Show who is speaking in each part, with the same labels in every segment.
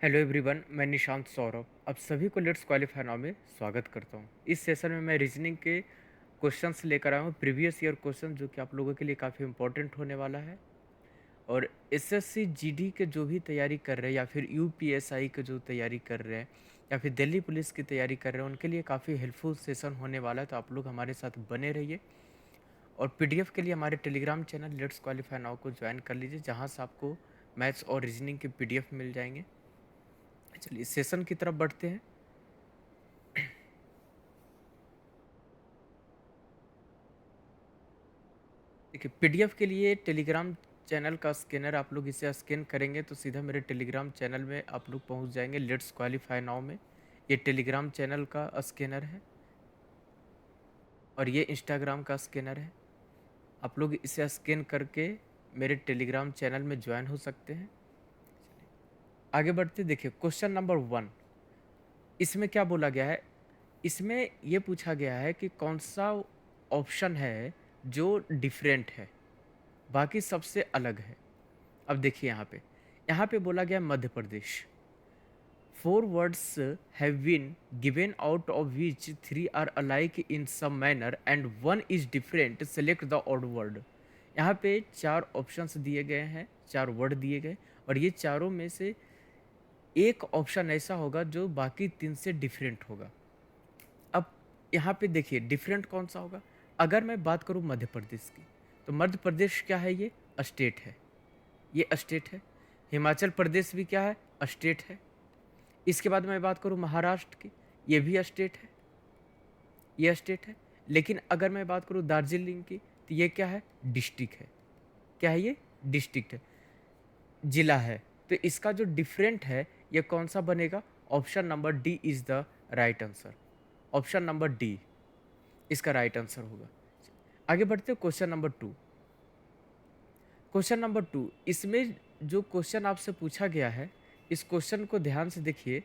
Speaker 1: Hello everyone, मैं निशांत सौरभ आप सभी को लेट्स क्वालिफाई नाउ में स्वागत करता हूं। इस सेशन में मैं रीजनिंग के क्वेश्चंस लेकर आया हूं, प्रीवियस ईयर क्वेश्चन जो कि आप लोगों के लिए काफ़ी इंपॉर्टेंट होने वाला है। और एसएससी जीडी के जो भी तैयारी कर रहे हैं या फिर यूपीएसआई के जो तैयारी कर रहे हैं या फिर दिल्ली पुलिस की तैयारी कर रहे हैं उनके लिए काफ़ी हेल्पफुल सेशन होने वाला है, तो आप लोग हमारे साथ बने रहिए। और पीडीएफ के लिए हमारे Telegram channel let's qualify now को ज्वाइन कर लीजिए, जहाँ से आपको मैथ्स और रीजनिंग के पीडीएफ मिल जाएंगे। चलिए सेशन की तरफ बढ़ते हैं। देखिए, पीडीएफ के लिए टेलीग्राम चैनल का स्कैनर, आप लोग इसे स्कैन करेंगे तो सीधा मेरे टेलीग्राम चैनल में आप लोग पहुंच जाएंगे, लेट्स क्वालिफाई नाउ में। ये टेलीग्राम चैनल का स्कैनर है और ये इंस्टाग्राम का स्कैनर है। आप लोग इसे स्कैन करके मेरे टेलीग्राम चैनल में ज्वाइन हो सकते हैं। आगे बढ़ते देखिए, क्वेश्चन नंबर 1। इसमें क्या बोला गया है? इसमें ये पूछा गया है कि कौन सा ऑप्शन है जो डिफरेंट है, बाकी सबसे अलग है। अब देखिए यहाँ पे बोला गया Madhya Pradesh. 4 words have been given, out of which 3 are alike in some manner and 1 is different. Select the odd word. यहाँ पे 4 ऑप्शंस दिए गए हैं, 4 वर्ड दिए गए और ये चारों में से एक ऑप्शन ऐसा होगा जो बाकी 3 से डिफरेंट होगा। अब यहाँ पे देखिए डिफरेंट कौन सा होगा। अगर मैं बात करूँ मध्य प्रदेश की, तो मध्य प्रदेश क्या है? ये स्टेट है, ये स्टेट है। हिमाचल प्रदेश भी क्या है? स्टेट है। इसके बाद मैं बात करूँ महाराष्ट्र की, ये भी स्टेट है, ये स्टेट है। लेकिन अगर मैं बात करूँ दार्जिलिंग की, तो ये क्या है? डिस्ट्रिक्ट है। क्या है? ये डिस्ट्रिक्ट है, जिला है। तो इसका जो डिफरेंट है ये कौन सा बनेगा? Option number D is the right answer. Option number D इसका राइट आंसर होगा। आगे बढ़ते हैं क्वेश्चन नंबर 2। क्वेश्चन नंबर 2, इसमें जो क्वेश्चन आपसे पूछा गया है, इस क्वेश्चन को ध्यान से देखिए।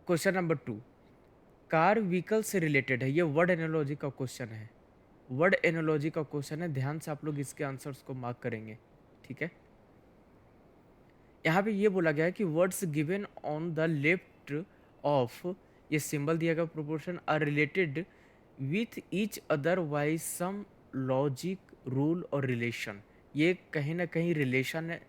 Speaker 1: क्वेश्चन नंबर 2 कार व्हीकल से रिलेटेड है, ये वर्ड एनोलॉजी का क्वेश्चन है। वर्ड एनोलॉजी का क्वेश्चन है, ध्यान से आप लोग इसके आंसर्स को मार्क करेंगे, ठीक है। यहाँ पे ये बोला गया है कि words given on the left of, ये सिंबल दिया गया proportion, are related with each other by some logic rule और रिलेशन। ये कहीं ना कहीं रिलेशन है,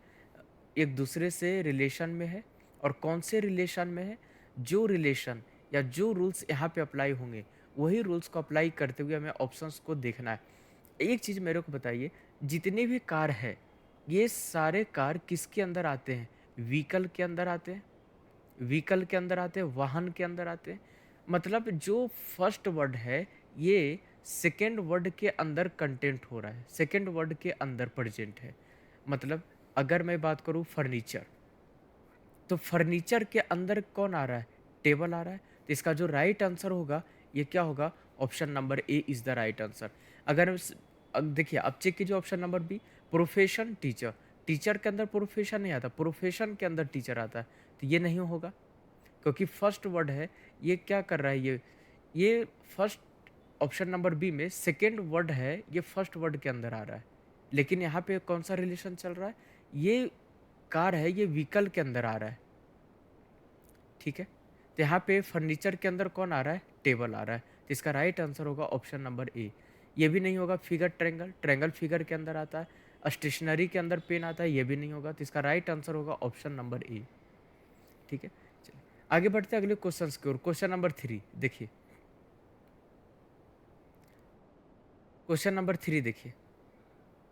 Speaker 1: एक दूसरे से रिलेशन में है। और कौन से रिलेशन में है? जो रिलेशन या जो रूल्स यहाँ पे अप्लाई होंगे वही रूल्स को अप्लाई करते हुए हमें ऑप्शंस को देखना है। एक चीज़ मेरे को बताइए, जितने भी कार है ये सारे कार किसके अंदर आते हैं? व्हीकल के अंदर आते हैं, व्हीकल के अंदर आते हैं, वाहन के अंदर आते हैं। मतलब जो फर्स्ट वर्ड है ये सेकेंड वर्ड के अंदर कंटेंट हो रहा है, सेकेंड वर्ड के अंदर प्रेजेंट है। मतलब अगर मैं बात करूँ फर्नीचर, तो फर्नीचर के अंदर कौन आ रहा है? टेबल आ रहा है। तो इसका जो राइट आंसर होगा ये क्या होगा? Option number A is the right answer. अगर अब देखिए, अब चेक कीजिए option number B, profession teacher. Teacher के अंदर प्रोफेशन नहीं आता, प्रोफेशन के अंदर टीचर आता है, तो ये नहीं होगा क्योंकि फर्स्ट वर्ड है। ये क्या कर रहा है? ये फर्स्ट, ऑप्शन नंबर बी में सेकेंड वर्ड है, ये फर्स्ट वर्ड के अंदर आ रहा है। लेकिन यहाँ पे कौन सा रिलेशन चल रहा है? ये कार है, ये व्हीकल के अंदर आ रहा है, ठीक है। तो यहाँ पे फर्नीचर के अंदर कौन आ रहा है? टेबल आ रहा है। तो इसका राइट आंसर होगा ऑप्शन नंबर ए। ये भी नहीं होगा। फिगर ट्रेंगल, ट्रेंगल फिगर के अंदर आता है। स्टेशनरी के अंदर पेन आता है, ये भी नहीं होगा। तो इसका राइट आंसर होगा ऑप्शन नंबर ए, ठीक है। चलिए आगे बढ़ते हैं अगले क्वेश्चन की ओर। क्वेश्चन नंबर 3 देखिए, क्वेश्चन नंबर 3 देखिए।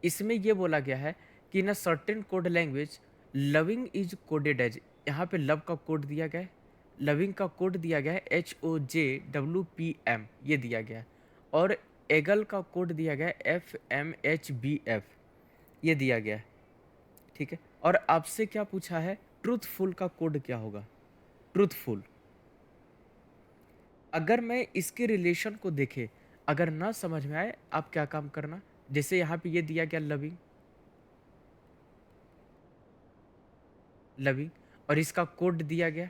Speaker 1: इसमें ये बोला गया है कि in a certain code language loving is coded as, यहाँ पे लव का कोड दिया गया है, लविंग का कोड दिया गया है HOJWPM, ये दिया गया है। और एगल का कोड दिया गया है FMHBF, ये दिया गया है, ठीक है। और आपसे क्या पूछा है? ट्रूथफुल का कोड क्या होगा? ट्रूथफुल। अगर मैं इसके रिलेशन को देखे, अगर ना समझ में आए, आप क्या काम करना, जैसे यहाँ पे ये दिया गया लविंग, लविंग, और इसका कोड दिया गया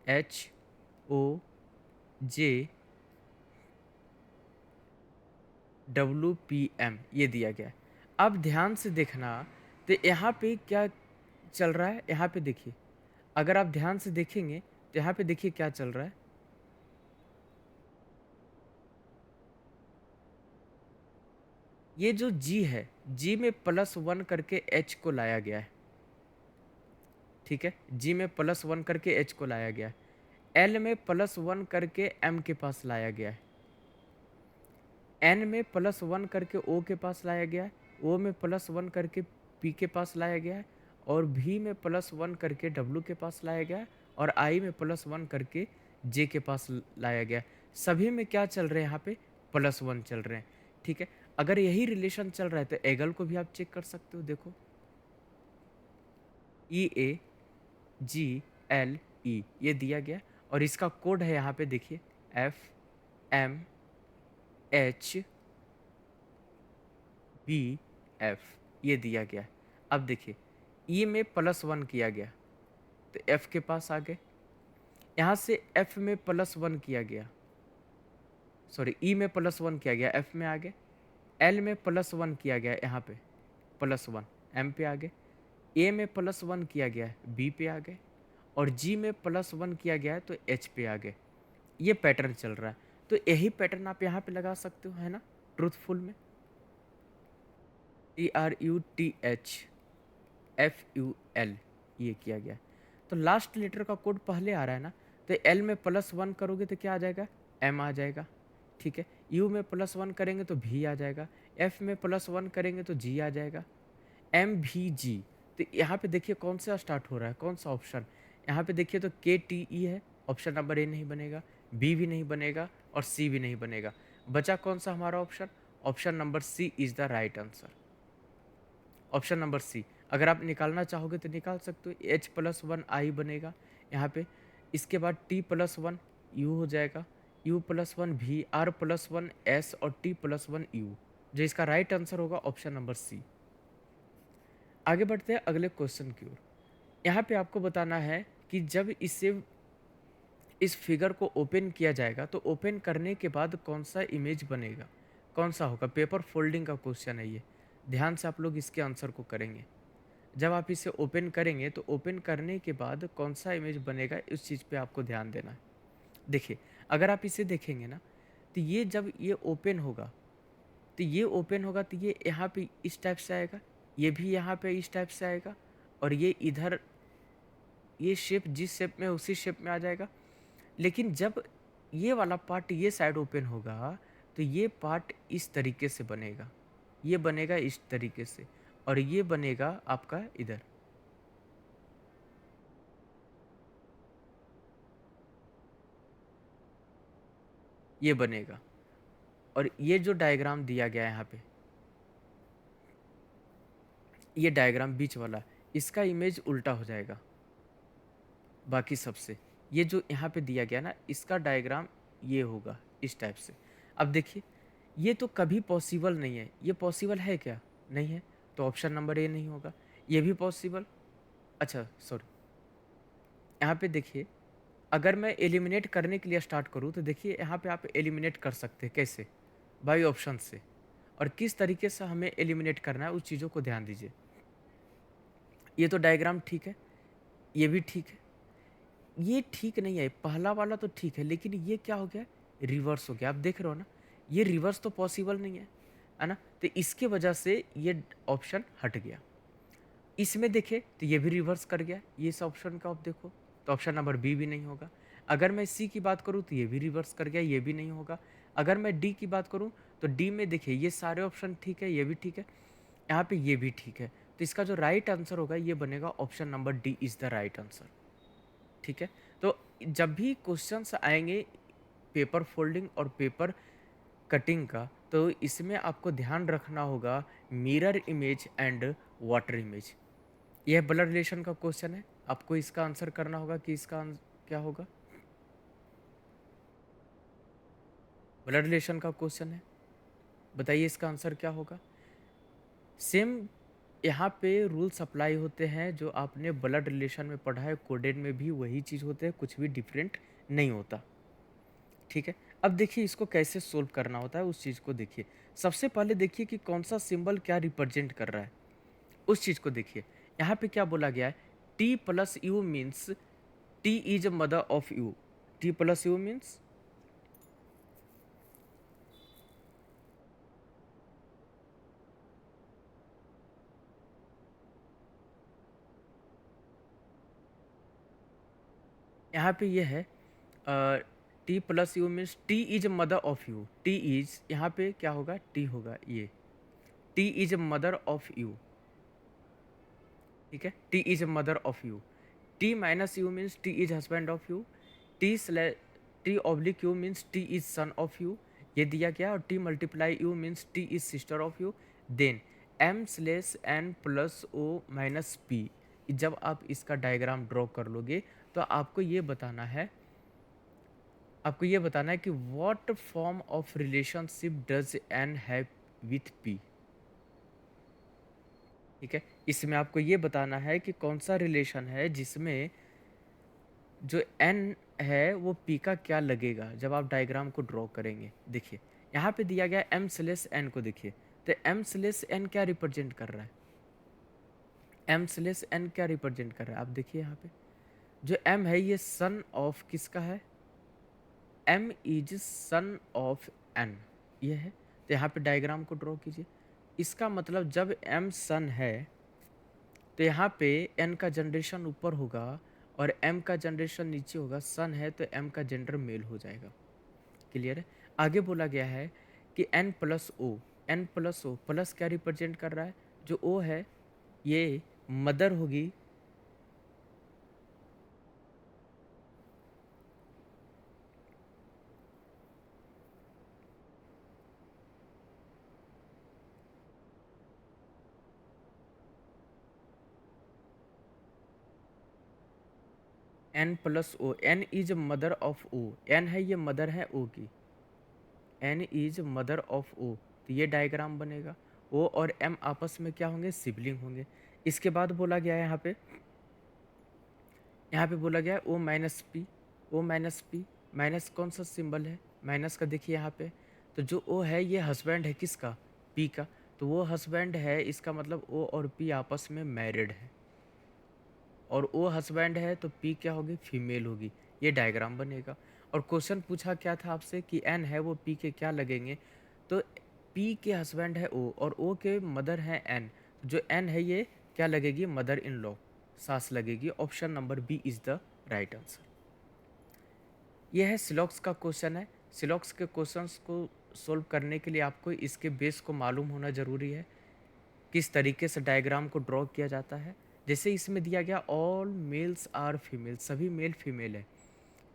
Speaker 1: HOJWPM, ये दिया गया है। आप ध्यान से देखना, तो यहाँ पे क्या चल रहा है, यहाँ पे देखिए। अगर आप ध्यान से देखेंगे, तो यहाँ पे देखिए क्या चल रहा है। ये जो जी है, जी में +1 करके एच को लाया गया है, ठीक है? जी में +1 करके एच को लाया गया है। एल में +1 करके एम के पास लाया गया है। एन में +1 करके ओ के पास लाया गया है। ओ में +1 करके पी के पास लाया गया है। और भी में +1 करके डब्ल्यू के पास लाया गया है। और आई में +1 करके जे के पास लाया गया है। सभी में क्या चल रहे हैं यहाँ पे? +1 चल रहे हैं, ठीक है? अगर यही रिलेशन चल रहा है तो एगल को भी आप चेक कर सकते हो, देखो। ई ए जी एल ई ये दिया गया, और इसका कोड है यहाँ पे देखिए, F M H B F ये दिया गया है। अब देखिए, ई में +1 किया गया तो एफ के पास आ गए। यहाँ से एफ में +1 किया गया, सॉरी ई में +1 किया गया, एफ में आ गए। एल में +1 किया गया, यहाँ पे +1 एम पे आ गए। ए में +1 किया गया है, बी पे आ गए। और जी में +1 किया गया है तो एच पे आ गए। ये पैटर्न चल रहा है, तो यही पैटर्न आप यहाँ पे लगा सकते हो, है ना? ट्रूथफुल में TRUTHFUL ये किया गया। तो लास्ट लेटर का कोड पहले आ रहा है ना, तो एल में +1 करोगे तो क्या आ जाएगा? एम आ जाएगा, ठीक है? यू में +1 करेंगे तो भी आ जाएगा। एफ में +1 करेंगे तो जी आ जाएगा। एम भी जी, तो यहाँ पे देखिए कौन सा स्टार्ट हो रहा है, कौन सा ऑप्शन? यहाँ पे देखिए तो KTE है, ऑप्शन नंबर ए नहीं बनेगा, बी भी नहीं बनेगा और सी भी नहीं बनेगा। बचा कौन सा हमारा option? Option number C is the right answer. Option number C. अगर आप निकालना चाहोगे तो निकाल सकते हो। H+1 आई बनेगा यहाँ पे। इसके बाद T+1 यू हो जाएगा। U+1 भी, R+1 एस और T+1 यू, जो इसका राइट आंसर होगा ऑप्शन नंबर सी। आगे बढ़ते हैं अगले क्वेश्चन की ओर। यहाँ पे आपको बताना है कि जब इस फिगर को ओपन किया जाएगा तो ओपन करने के बाद कौन सा इमेज बनेगा, कौन सा होगा? पेपर फोल्डिंग का क्वेश्चन है ये। ध्यान से आप लोग इसके आंसर को करेंगे। जब आप इसे ओपन करेंगे तो ओपन करने के बाद कौन सा इमेज बनेगा, इस चीज़ पे आपको ध्यान देना है। देखिए, अगर आप इसे देखेंगे ना, तो ये जब ये ओपन होगा, तो ये ओपन होगा तो ये यहाँ पे इस टाइप से आएगा, ये भी यहाँ पे इस टाइप से आएगा, और ये इधर ये शेप जिस शेप में उसी शेप में आ जाएगा। लेकिन जब ये वाला पार्ट ये साइड ओपन होगा तो ये पार्ट इस तरीके से बनेगा, ये बनेगा इस तरीके से, और ये बनेगा आपका इधर। ये बनेगा, और ये जो डायग्राम दिया गया है यहाँ पे, ये डायग्राम बीच वाला, इसका इमेज उल्टा हो जाएगा बाकी सबसे। ये जो यहाँ पे दिया गया ना, इसका डायग्राम ये होगा इस टाइप से। अब देखिए, ये तो कभी पॉसिबल नहीं है। ये पॉसिबल है क्या? नहीं है, तो ऑप्शन नंबर ए नहीं होगा। ये भी पॉसिबल, अच्छा सॉरी, यहाँ पे देखिए, अगर मैं एलिमिनेट करने के लिए स्टार्ट करूँ तो देखिए यहाँ पे आप एलिमिनेट कर सकते हैं। कैसे? बाई ऑप्शन से। और किस तरीके से हमें एलिमिनेट करना है उस चीज़ों को ध्यान दीजिए। ये तो डायग्राम ठीक है, ये भी ठीक है, ये ठीक नहीं है। पहला वाला तो ठीक है, लेकिन ये क्या हो गया? रिवर्स हो गया। आप देख रहे हो ना, ये रिवर्स तो पॉसिबल नहीं है ना? तो इसके वजह से ये ऑप्शन हट गया। इसमें देखे तो ये भी रिवर्स कर गया, ये इस ऑप्शन का आप देखो, तो ऑप्शन नंबर बी भी नहीं होगा। अगर मैं सी की बात करूँ तो ये भी रिवर्स कर गया, ये भी नहीं होगा। अगर मैं डी की बात करूँ तो डी में देखिए ये सारे ऑप्शन ठीक है, ये भी ठीक है, यहाँ पे ये भी ठीक है। तो इसका जो राइट आंसर होगा ये बनेगा option number D is the right answer, ठीक है? तो जब भी क्वेश्चंस आएंगे पेपर फोल्डिंग और पेपर कटिंग का, तो इसमें आपको ध्यान रखना होगा mirror image and water image. यह ब्लड रिलेशन का क्वेश्चन है, आपको इसका आंसर करना होगा कि इसका क्या होगा। ब्लड रिलेशन का क्वेश्चन है, बताइए इसका आंसर क्या होगा। सेम यहाँ पे रूल्स अप्लाई होते हैं जो आपने ब्लड रिलेशन में पढ़ा है, कोडेड में भी वही चीज़ होते हैं, कुछ भी डिफरेंट नहीं होता, ठीक है? अब देखिए इसको कैसे सोल्व करना होता है उस चीज़ को देखिए। सबसे पहले देखिए कि कौन सा सिंबल क्या रिप्रेजेंट कर रहा है, उस चीज़ को देखिए। यहाँ पे क्या बोला गया है, T plus U means T is a mother of U. T plus U means, यहाँ पे ये है T plus U means T is a mother of U. T is, यहाँ पे क्या होगा, टी होगा ये, T is a mother of U. ठीक है, T is a mother of U. T minus U means T is husband of U. T slash T oblique U means T is son of U, ये दिया गया। और T multiply U means T is sister of U. Then M slash N plus O minus P, जब आप इसका diagram draw कर लोगे तो आपको ये बताना है कि what form of relationship does N have with P. ठीक है, इसमें आपको ये बताना है कि कौन सा रिलेशन है जिसमें जो एन है वो पी का क्या लगेगा जब आप डायग्राम को ड्रॉ करेंगे। देखिए यहाँ पे दिया गया एम स्लेस एन को, देखिए तो एम स्लेस एन क्या रिप्रेजेंट कर रहा है, एम स्लेस एन क्या रिप्रेजेंट कर रहा है, आप देखिए यहाँ पे जो एम है ये सन ऑफ किसका है, M is son of N, ये है। तो यहाँ पे डायग्राम को ड्रॉ कीजिए। इसका मतलब जब एम सन है तो यहाँ पे एन का जनरेशन ऊपर होगा और एम का जनरेशन नीचे होगा। सन है तो एम का जेंडर मेल हो जाएगा। क्लियर है। आगे बोला गया है कि N plus O, N plus O, plus क्या रिप्रेजेंट कर रहा है, जो ओ है ये मदर होगी, N plus O, N is mother of O, N है ये मदर है ओ की, N is mother of O, तो ये डायग्राम बनेगा। ओ और एम आपस में क्या होंगे, सिबलिंग होंगे। इसके बाद बोला गया है यहाँ पे बोला गया है O minus P, O minus P, minus कौन सा सिंबल है, माइनस का देखिए यहाँ पे। तो जो ओ है ये हस्बैंड है किसका, पी का, तो वो हस्बैंड है, इसका मतलब ओ और पी आपस में मैरिड है। और ओ हस्बैंड है तो पी क्या होगी, फीमेल होगी। ये डायग्राम बनेगा। और क्वेश्चन पूछा क्या था आपसे कि एन है वो पी के क्या लगेंगे, तो पी के हस्बैंड है ओ और ओ के मदर है एन, जो एन है ये क्या लगेगी, मदर इन लॉ, सास लगेगी। Option number B is the right answer. यह है सिलॉक्स का क्वेश्चन है। सिलॉक्स के क्वेश्चंस को सोल्व करने के लिए आपको इसके बेस को मालूम होना ज़रूरी है, किस तरीके से डायग्राम को ड्रॉ किया जाता है। जैसे इसमें दिया गया ऑल मेल्स आर फीमेल, सभी मेल फीमेल है।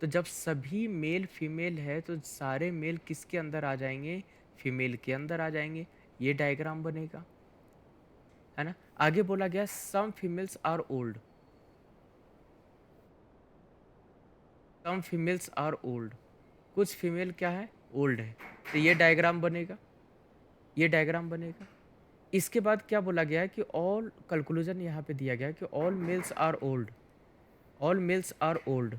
Speaker 1: तो जब सभी मेल फीमेल है तो सारे मेल किसके अंदर आ जाएंगे, फीमेल के अंदर आ जाएंगे। ये डायग्राम बनेगा, है ना। आगे बोला गया some females are old, some females are old, कुछ फीमेल क्या है, ओल्ड है। तो ये डायग्राम बनेगा, ये डायग्राम बनेगा। इसके बाद क्या बोला गया है कि ऑल, कंक्लूजन यहाँ पे दिया गया है कि all males are old, all males are old,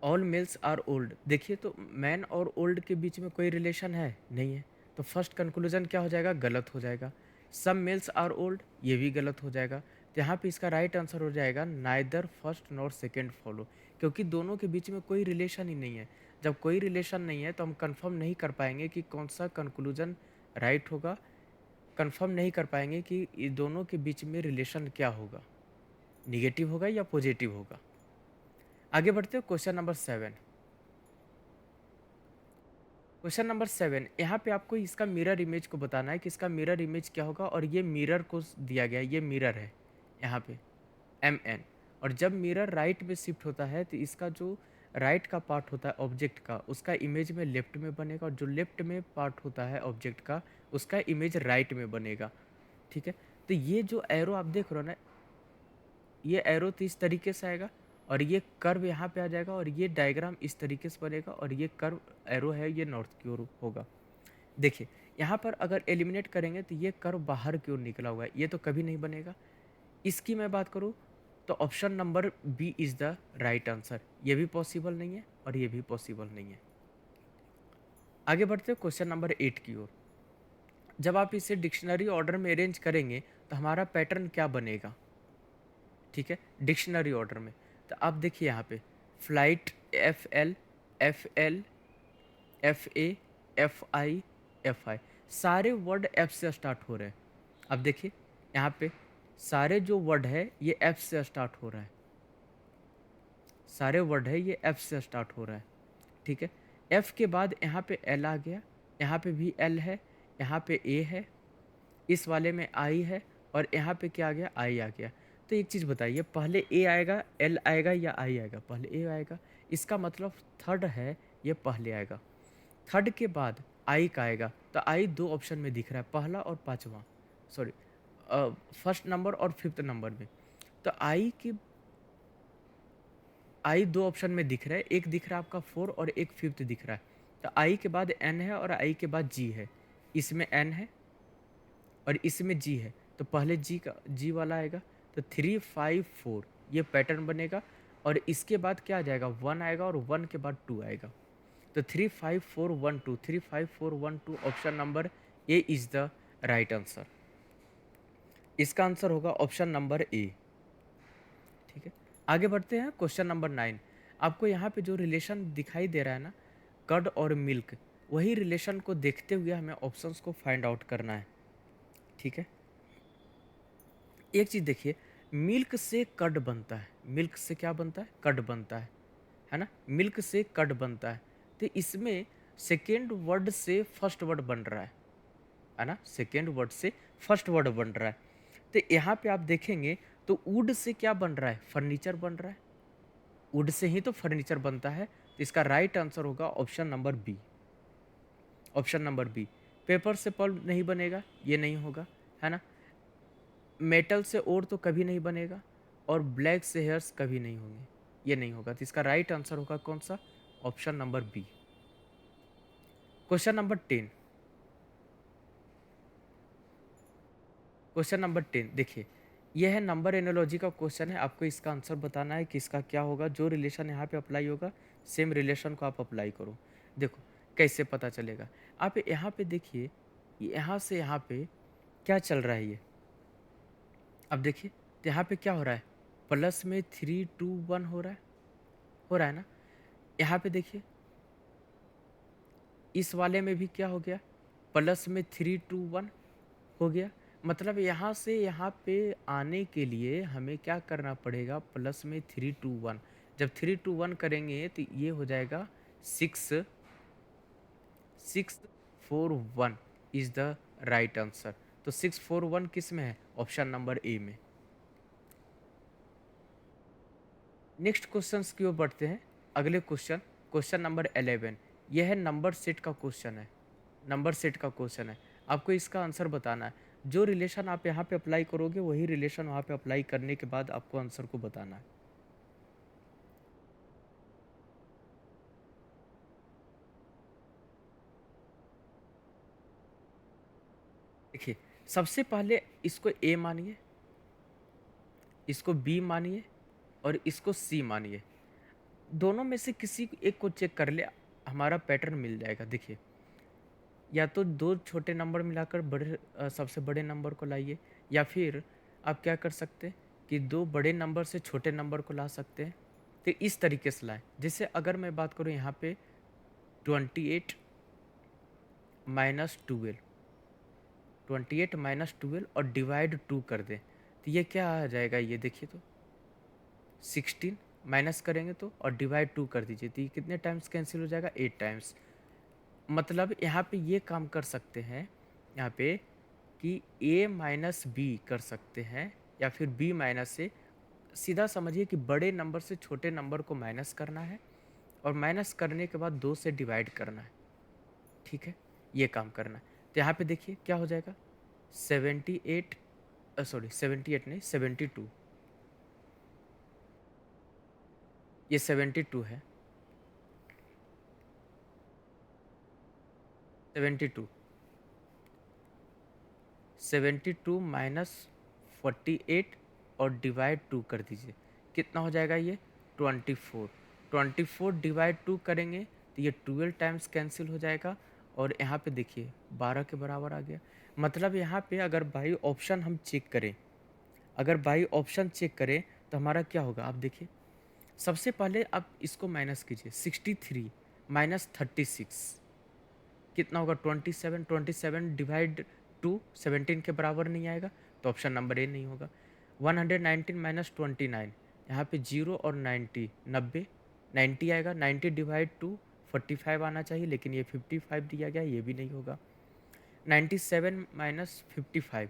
Speaker 1: all males are old. देखिए तो मैन और ओल्ड के बीच में कोई रिलेशन है नहीं है, तो फर्स्ट कंक्लूजन क्या हो जाएगा, गलत हो जाएगा। सम मेल्स आर ओल्ड, ये भी गलत हो जाएगा। तो यहाँ पे इसका राइट आंसर हो जाएगा neither first nor second follow, क्योंकि दोनों के बीच में कोई रिलेशन ही नहीं है। जब कोई रिलेशन नहीं है तो हम कंफर्म नहीं कर पाएंगे कि कौन सा कंक्लूजन राइट होगा, कंफर्म नहीं कर पाएंगे कि ये दोनों के बीच में रिलेशन क्या होगा, निगेटिव होगा या पॉजिटिव होगा। आगे बढ़ते हो क्वेश्चन नंबर 7। क्वेश्चन नंबर 7, यहाँ पे आपको इसका मिरर इमेज को बताना है कि इसका मिरर इमेज क्या होगा। और ये मिरर को दिया गया है, ये मिरर है यहाँ पे एम एन। और जब मिरर राइट में शिफ्ट होता है तो इसका जो राइट का पार्ट होता है ऑब्जेक्ट का, उसका इमेज में लेफ्ट में बनेगा, और जो लेफ्ट में पार्ट होता है ऑब्जेक्ट का, उसका इमेज राइट में बनेगा। ठीक है, तो ये जो एरो आप देख रहे हो ना, ये एरो तो इस तरीके से आएगा और ये कर्व यहाँ पे आ जाएगा, और ये डायग्राम इस तरीके से बनेगा, और ये कर्व एरो है ये नॉर्थ की ओर होगा। देखिए यहाँ पर अगर एलिमिनेट करेंगे तो ये कर्व बाहर की ओर निकला हुआ है, ये तो कभी नहीं बनेगा। इसकी मैं बात करूँ तो option number B is the right answer. ये भी पॉसिबल नहीं है और ये भी पॉसिबल नहीं है। आगे बढ़ते हैं क्वेश्चन नंबर 8 की ओर। जब आप इसे डिक्शनरी ऑर्डर में अरेंज करेंगे तो हमारा पैटर्न क्या बनेगा? ठीक है, डिक्शनरी ऑर्डर में। तो आप देखिए यहाँ पे flight, F L, F L, F A, F I, F I, सारे वर्ड एफ से स्टार्ट हो रहे हैं। अब देखिए यहाँ पे सारे जो वर्ड है ये एफ से स्टार्ट हो रहा है, सारे वर्ड है ये एफ से स्टार्ट हो रहा है। ठीक है, एफ के बाद यहाँ पे एल आ गया, यहाँ पे भी एल है, यहाँ पे ए है, इस वाले में आई है और यहाँ पे क्या आ गया? आई आ गया। तो एक चीज़ बताइए, पहले ए आएगा, एल आएगा या आई आएगा? पहले ए आएगा। इसका मतलब थर्ड है ये पहले आएगा। थर्ड के बाद आई का आएगा, तो आई दो ऑप्शन में दिख रहा है, पहला और पांचवा, सॉरी फर्स्ट नंबर और फिफ्थ नंबर में। तो आई दो ऑप्शन में दिख रहा है, एक दिख रहा है आपका 4 और एक फिफ्थ दिख रहा है। तो आई के बाद एन है और आई के बाद जी है, इसमें एन है और इसमें जी है, तो पहले जी वाला आएगा। तो 3 5 4 ये पैटर्न बनेगा और इसके बाद क्या आ जाएगा? 1 आएगा और 1 के बाद 2 आएगा। तो 3 5 4 1 2, 3 5 4 1 2, option number A is the right answer. इसका आंसर होगा ऑप्शन नंबर ए। ठीक है, आगे बढ़ते हैं क्वेश्चन नंबर 9। आपको यहाँ पे जो रिलेशन दिखाई दे रहा है ना, कर्ड और मिल्क, वही रिलेशन को देखते हुए हमें ऑप्शंस को फाइंड आउट करना है। ठीक है, एक चीज़ देखिए, मिल्क से कर्ड बनता है, मिल्क से क्या बनता है? कर्ड बनता है ना, मिल्क से कर्ड बनता है। तो इसमें सेकेंड वर्ड से फर्स्ट वर्ड बन रहा है ना, सेकेंड वर्ड से फर्स्ट वर्ड बन रहा है। तो यहाँ पे आप देखेंगे तो वुड से क्या बन रहा है? फर्नीचर बन रहा है, वुड से ही तो फर्नीचर बनता है। तो इसका राइट आंसर होगा option number B, option number B. Paper से पल्प नहीं बनेगा, ये नहीं होगा, है ना। मेटल से ओर तो कभी नहीं बनेगा और ब्लैक से हेयर्स कभी नहीं होंगे, ये नहीं होगा। तो इसका राइट आंसर होगा कौन सा? Option number B. Question number 10, question number 10 देखिए, यह है नंबर एनोलॉजी का क्वेश्चन है। आपको इसका आंसर बताना है कि इसका क्या होगा। जो रिलेशन यहाँ पे अप्लाई होगा सेम रिलेशन को आप अप्लाई करो। देखो कैसे पता चलेगा। आप यहाँ पे देखिए, यहाँ से यहाँ पे क्या चल रहा है ये। अब देखिए तो यहाँ पे क्या हो रहा है? प्लस में 3 2 1 हो रहा है ना। यहाँ पे देखिए इस वाले में भी क्या हो गया? प्लस में 3 2 1 हो गया। मतलब यहाँ से यहाँ पे आने के लिए हमें क्या करना पड़ेगा? प्लस में 3 2 1। जब 3 2 1 करेंगे तो ये हो जाएगा 6 6 4 1 इज द राइट आंसर। तो 6 4 1 किस में है? ऑप्शन नंबर ए में। नेक्स्ट क्वेश्चंस की ओर बढ़ते हैं। अगले क्वेश्चन, क्वेश्चन नंबर 11। यह है नंबर सेट का क्वेश्चन है, नंबर सेट का क्वेश्चन है। आपको इसका आंसर बताना है। जो रिलेशन आप यहाँ पे अप्लाई करोगे वही रिलेशन वहाँ पे अप्लाई करने के बाद आपको आंसर को बताना है। देखिए सबसे पहले इसको ए मानिए, इसको बी मानिए और इसको सी मानिए। दोनों में से किसी एक को चेक कर ले, हमारा पैटर्न मिल जाएगा। देखिए या तो दो छोटे नंबर मिलाकर सबसे बड़े नंबर को लाइए, या फिर आप क्या कर सकते हैं कि दो बड़े नंबर से छोटे नंबर को ला सकते हैं। तो इस तरीके से लाएं। जैसे अगर मैं बात करूं यहाँ पे 28 माइनस 12, 28 माइनस 12 और डिवाइड 2 कर दें तो ये क्या आ जाएगा? ये देखिए तो 16 माइनस करेंगे तो और डिवाइड 2 कर दीजिए तो ये कितने टाइम्स कैंसिल हो जाएगा? 8 टाइम्स। मतलब यहाँ पे ये काम कर सकते हैं यहाँ पे कि a माइनस बी कर सकते हैं या फिर b माइनस से। सीधा समझिए कि बड़े नंबर से छोटे नंबर को माइनस करना है और माइनस करने के बाद 2 से डिवाइड करना है। ठीक है, ये काम करना है। तो यहाँ पे देखिए क्या हो जाएगा? 78, सॉरी 78 नहीं 72, ये 72 है, 72। 72 माइनस 48 और डिवाइड 2 कर दीजिए, कितना हो जाएगा ये 24। 24 डिवाइड 2 करेंगे तो ये 12 टाइम्स कैंसिल हो जाएगा और यहाँ पे देखिए 12 के बराबर आ गया। मतलब यहाँ पे अगर बाई ऑप्शन हम चेक करें, अगर बाई ऑप्शन चेक करें तो हमारा क्या होगा आप देखिए। सबसे पहले आप इसको माइनस कीजिए, 63 माइनस 36 कितना होगा 27। 27 डिवाइड 2 17 के बराबर नहीं आएगा तो ऑप्शन नंबर ए नहीं होगा। 119 माइनस 29, यहाँ पे 0 और 90 90 90 आएगा। 90 डिवाइड 2 45 आना चाहिए, लेकिन ये 55 दिया गया, ये भी नहीं होगा। 97 माइनस 55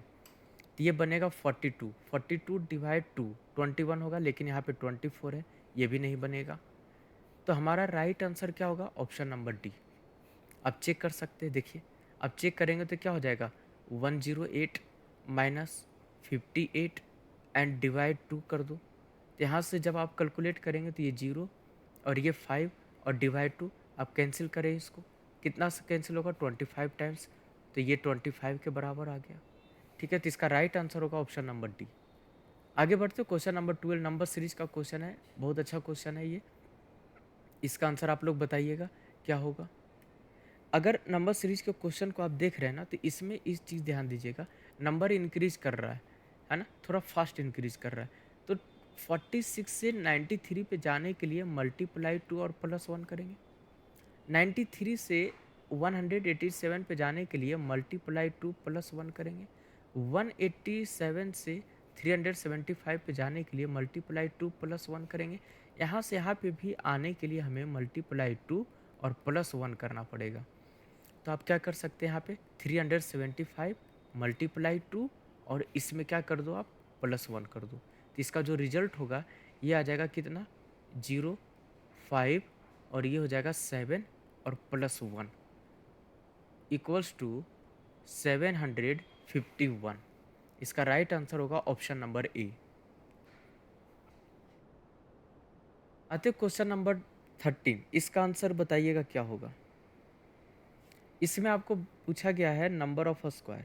Speaker 1: तो ये बनेगा 42। 42 डिवाइड 2 21 होगा, लेकिन यहाँ पे 24 है, ये भी नहीं बनेगा। तो हमारा राइट आंसर क्या होगा ऑप्शन नंबर डी। आप चेक कर सकते हैं, देखिए आप चेक करेंगे तो क्या हो जाएगा 108 माइनस 58 एंड डिवाइड 2 कर दो। तो यहाँ से जब आप कैलकुलेट करेंगे तो ये 0 और ये 5 और डिवाइड 2 आप कैंसिल करें इसको, कितना से कैंसिल होगा 25 टाइम्स, तो ये 25 के बराबर आ गया। ठीक है, तो इसका राइट आंसर होगा ऑप्शन नंबर डी। आगे बढ़ते क्वेश्चन नंबर 12 नंबर सीरीज का क्वेश्चन है, बहुत अच्छा क्वेश्चन है ये। इसका आंसर आप लोग बताइएगा क्या होगा। अगर नंबर सीरीज के क्वेश्चन को आप देख रहे हैं ना, तो इसमें इस चीज़ ध्यान दीजिएगा, नंबर इंक्रीज कर रहा है ना, थोड़ा फास्ट इंक्रीज कर रहा है। तो 46 से 93 पे जाने के लिए मल्टीप्लाई 2 और प्लस 1 करेंगे। 93 से 187 पे जाने के लिए मल्टीप्लाई 2 प्लस 1 करेंगे। 187 से 375 पे जाने के लिए मल्टीप्लाई 2 प्लस 1 करेंगे। यहाँ से यहाँ पे भी आने के लिए हमें मल्टीप्लाई 2 और प्लस 1 करना पड़ेगा। तो आप क्या कर सकते हैं, यहाँ पे 375 मल्टीप्लाई 2 और इसमें क्या कर दो आप प्लस 1 कर दो। तो इसका जो रिजल्ट होगा ये आ जाएगा कितना 0 5 और ये हो जाएगा 7 और प्लस 1 इक्वल्स टू 751। इसका राइट आंसर होगा ऑप्शन नंबर ए। आते क्वेश्चन नंबर 13, इसका आंसर बताइएगा क्या होगा। इसमें आपको पूछा गया है नंबर ऑफ स्क्वायर,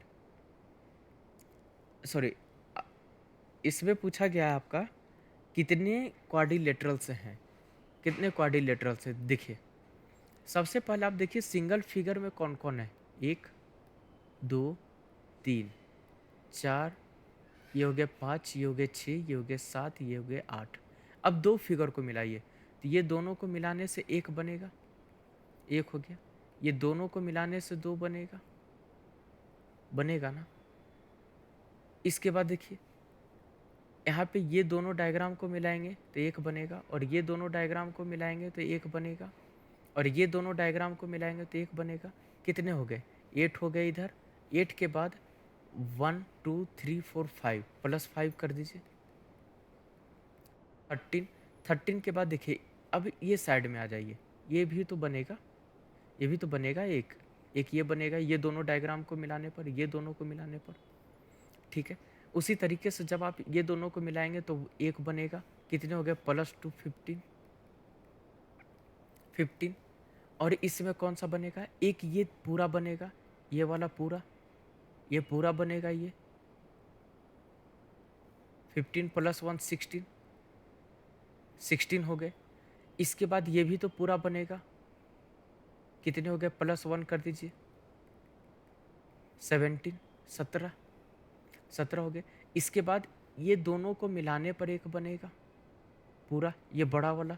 Speaker 1: सॉरी, इसमें पूछा गया है आपका कितने क्वाड्रिलेटरल्स हैं, कितने क्वाड्रिलेटरल्स हैं। देखिए सबसे पहले आप देखिए सिंगल फिगर में कौन कौन है, 1 2 3 4, ये हो गया 5, ये हो गया 6, ये हो गया 7, ये हो गया 8। अब दो फिगर को मिलाइए तो ये दोनों को मिलाने से एक बनेगा, एक हो गया। ये दोनों को मिलाने से दो बनेगा, बनेगा ना। इसके बाद देखिए यहाँ पे ये दोनों डायग्राम को मिलाएंगे तो एक बनेगा, और ये दोनों डायग्राम को मिलाएंगे तो एक बनेगा, और ये दोनों डायग्राम को मिलाएंगे तो एक बनेगा। कितने हो गए 8 हो गए इधर। 8 के बाद 1 2 3 4 5 प्लस 5 कर दीजिए 13। 13 के बाद देखिए अब ये साइड में आ जाइए, ये भी तो बनेगा, ये भी तो बनेगा, एक एक ये बनेगा, ये दोनों डायग्राम को मिलाने पर, ये दोनों को मिलाने पर। ठीक है, उसी तरीके से जब आप ये दोनों को मिलाएंगे तो एक बनेगा। कितने हो गए प्लस 2 15 15। और इसमें कौन सा बनेगा, एक ये पूरा बनेगा, ये वाला पूरा, ये पूरा बनेगा, ये 15 प्लस 1 16 16 हो गए। इसके बाद ये भी तो पूरा बनेगा, कितने हो गए प्लस 1 कर दीजिए 17 17 17 हो गए। इसके बाद ये दोनों को मिलाने पर एक बनेगा पूरा, ये बड़ा वाला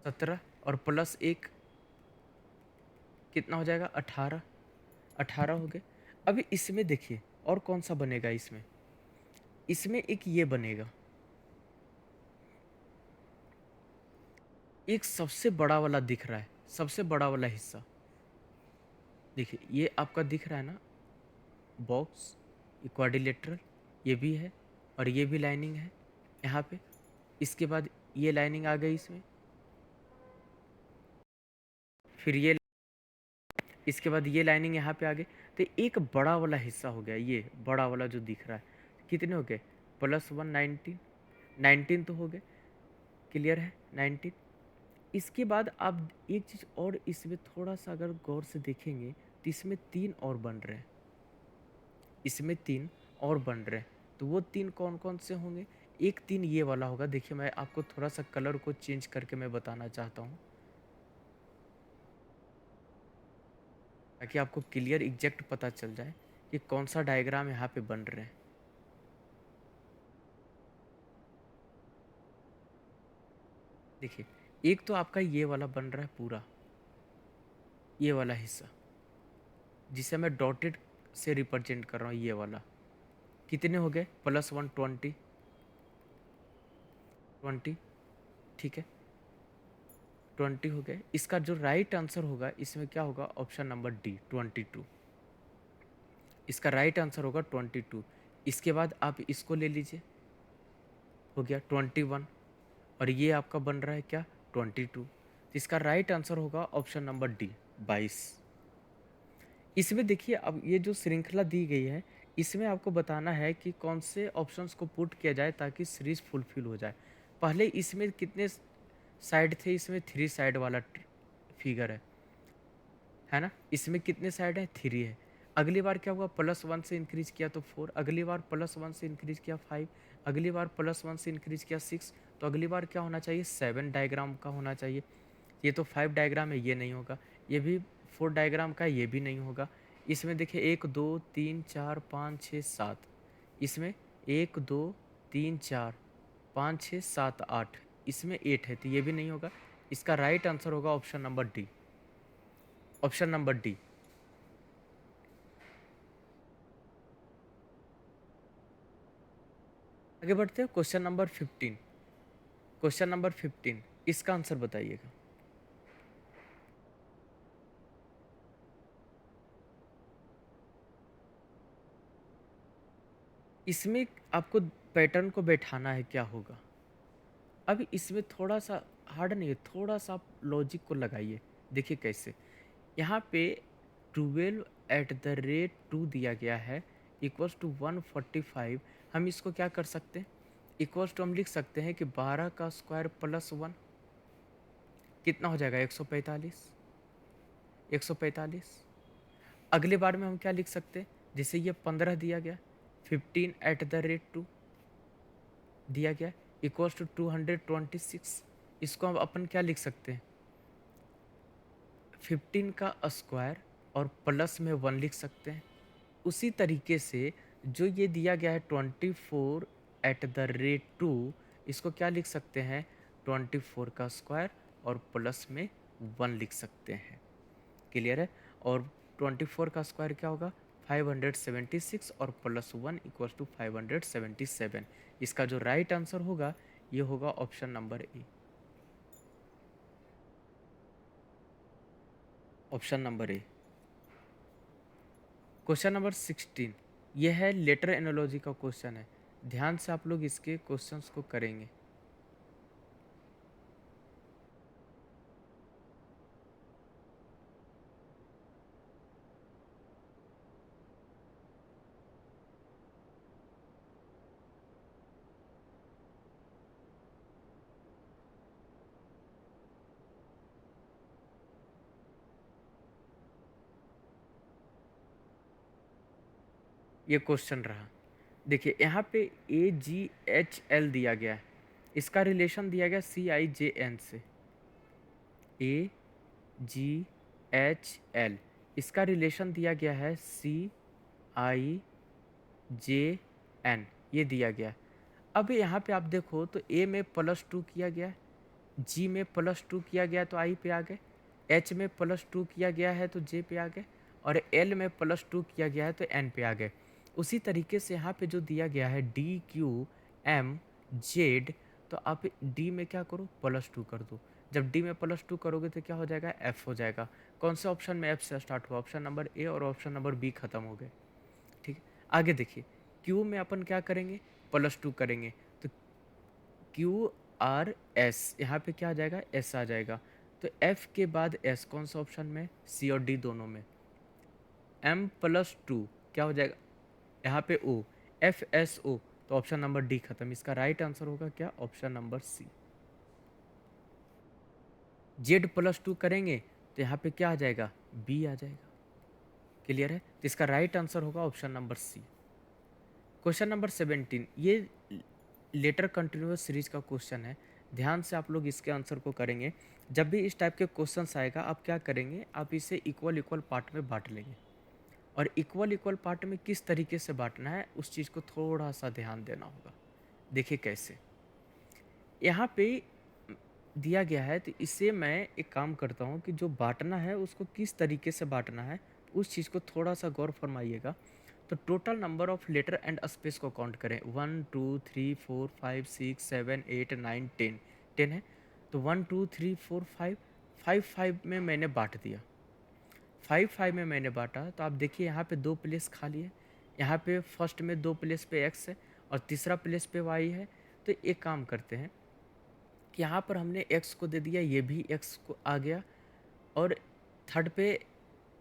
Speaker 1: 17 और प्लस 1 कितना हो जाएगा 18 18 हो गए। अभी इसमें देखिए और कौन सा बनेगा, इसमें इसमें एक ये बनेगा, एक सबसे बड़ा वाला दिख रहा है, सबसे बड़ा वाला हिस्सा देखिए, ये आपका दिख रहा है ना बॉक्स, ये क्वाड्रिलेटरल, ये भी है और ये भी लाइनिंग है यहाँ पे। इसके बाद ये लाइनिंग आ गई इसमें, फिर ये, इसके बाद ये लाइनिंग यहाँ पे आ गई। तो एक बड़ा वाला हिस्सा हो गया, ये बड़ा वाला जो दिख रहा है। कितने हो गए प्लस 1 19 19 तो हो गए, क्लियर है 19। इसके बाद आप एक चीज़ और इसमें थोड़ा सा अगर गौर से देखेंगे तो इसमें 3 और बन रहे हैं, इसमें 3 और बन रहे हैं। तो वो 3 कौन-कौन से होंगे? एक 3 ये वाला होगा। देखिए मैं आपको थोड़ा-सा कलर को चेंज करके मैं बताना चाहता हूँ, ताकि आपको क्लियर एग्ज़ैक्ट पता चल जाए कि कौन-सा डायग्राम यहाँ पे बन रहे हैं। देखिए, एक तो आपका ये वाला बन रहा है पूरा, ये वाला हिस्सा, जिसे मैं डॉटेड से रिप्रेजेंट कर रहा हूँ, ये वाला। कितने हो गए? +1 20, 20, ठीक है? 20 हो गए। इसका जो राइट आंसर होगा इसमें क्या होगा? Option number D 22। इसका राइट आंसर होगा 22। इसके बाद आप इसको ले लीजिए, हो गया 21, और ये आपका बन रहा है क्या? 22। तो इसका राइट आंसर होगा ऑप्शन नंबर डी 22। इसमें देखिए अब ये जो श्रृंखला दी गई है, इसमें आपको बताना है कि कौन से ऑप्शंस को पुट किया जाए ताकि सीरीज फुलफिल हो जाए। पहले इसमें कितने साइड थे? इसमें 3 साइड वाला फिगर है ना? इसमें कितने साइड है? 3 है। अगली बार क्या हुआ? +1 से इंक्रीज किया तो 4, अगली बार +1 से इंक्रीज किया 5, अगली बार +1 से इंक्रीज किया 6, तो अगली बार क्या होना चाहिए? 7 डायग्राम का होना चाहिए। ये तो 5 डायग्राम है, ये नहीं होगा। ये भी 4 डायग्राम का है, ये भी नहीं होगा। इसमें देखिए 1 2 3 4 5 6 7, इसमें 1 2 3 4 5 6 7 8, इसमें 8 है, तो ये भी नहीं होगा। इसका राइट आंसर होगा option number D, option number D. आगे बढ़ते हैं क्वेश्चन नंबर 15। क्वेश्चन नंबर 15, इसका आंसर बताइएगा। इसमें आपको पैटर्न को बैठाना है, क्या होगा? अब इसमें थोड़ा-सा हार्ड नहीं है, थोड़ा-सा आप लॉजिक को लगाइए। देखिए कैसे? यहाँ पे 12 एट द रेट 2 दिया गया है, इक्वल्स टू 145। हम इसको क्या कर सकते हैं? इक्वल्स टू हम लिख सकते हैं कि 12 का स्क्वायर प्लस 1 कितना हो जाएगा? 145, 145। अगली बार में हम क्या लिख सकते हैं? जैसे ये 15 दिया गया, 15 एट द रेट 2 दिया गया, इक्वल्स टू 226। इसको हम अपन क्या लिख सकते हैं? 15 का स्क्वायर और प्लस में 1 लिख सकते हैं। उसी तरीके से जो ये दिया गया है 24 एट द रेट 2, इसको क्या लिख सकते हैं? 24 का स्क्वायर और प्लस में 1 लिख सकते हैं। क्लियर है? और 24 का स्क्वायर क्या होगा? 576, और प्लस 1 इक्वल्स टू 577। इसका जो राइट आंसर होगा ये होगा ऑप्शन नंबर ए, ऑप्शन नंबर ए। क्वेश्चन नंबर 16, यह है लेटर एनोलॉजी का क्वेश्चन है। ध्यान से आप लोग इसके क्वेश्चंस को करेंगे। ये क्वेश्चन रहा। देखिए यहाँ पे AGHL दिया गया है, इसका रिलेशन दिया गया CIJN से। AGHL, इसका रिलेशन दिया गया है CIJN, ये दिया गया है। अब यहाँ पे आप देखो तो A में +2 किया गया है, G में +2 किया गया है तो I पे आ गए, H में +2 किया गया है तो J पे आ गए, और L में +2 किया गया है तो N पे आ गए। उसी तरीके से यहाँ पे जो दिया गया है DQMZ, तो आप D में क्या करो? +2 कर दो। जब D में +2 करोगे तो क्या हो जाएगा? F हो जाएगा। कौन से ऑप्शन में F से स्टार्ट हुआ? ऑप्शन नंबर ए और ऑप्शन नंबर बी खत्म हो गए। ठीक है, आगे देखिए Q में अपन क्या करेंगे? +2 करेंगे, तो QRS, यहाँ पे क्या आ जाएगा? S आ जाएगा। तो F के बाद S कौन सा ऑप्शन में? C और D दोनों में। M+2 क्या हो जाएगा? यहाँ पे O, FSO, तो ऑप्शन नंबर डी खत्म। इसका राइट आंसर होगा क्या? ऑप्शन नंबर सी। Z+2 करेंगे तो यहाँ पे क्या आ जाएगा? B आ जाएगा। क्लियर है? तो इसका राइट आंसर होगा option number C. Question number 17, ये लेटर कंटिन्यूअस सीरीज का क्वेश्चन है। ध्यान से आप लोग इसके आंसर को करेंगे। जब भी इस टाइप के क्वेश्चंस आएगा, आप क्या करेंगे, आप इसे इक्वल इक्वल पार्ट में बांट लेंगे। और इक्वल इक्वल पार्ट में किस तरीके से बांटना है, उस चीज़ को थोड़ा सा ध्यान देना होगा। देखिए कैसे, यहाँ पे दिया गया है, तो इससे मैं एक काम करता हूँ कि जो बांटना है उसको किस तरीके से बांटना है, उस चीज़ को थोड़ा सा गौर फरमाइएगा। तो total number of letter and space को काउंट करें, 1 2 3 4 5 6 7 8 9 10, 10 है। तो 1 2 3 4 5, 5 5 में मैंने बांट दिया, 5 5 में मैंने बांटा। तो आप देखिए यहाँ पे 2 प्लेस खाली है, यहाँ पे फर्स्ट में 2 प्लेस पे एक्स है और तीसरा प्लेस पे वाई है। तो एक काम करते हैं कि यहाँ पर हमने एक्स को दे दिया, ये भी एक्स को आ गया, और थर्ड पे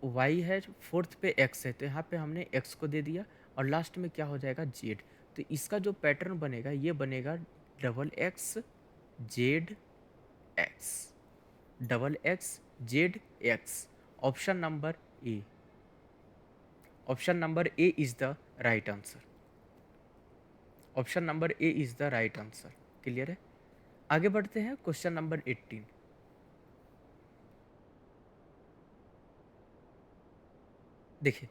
Speaker 1: वाई है, फोर्थ पे एक्स है, तो यहाँ पे हमने एक्स को दे दिया, और लास्ट में क्या हो जाएगा, जेड। तो इसका जो पैटर्न बनेगा, ये बनेगा double x Z x, double x Z x. Option number A, option number A is the right answer. Option number A is the right answer. Clear है? आगे बढ़ते हैं, क्वेश्चन नंबर 18। देखिए,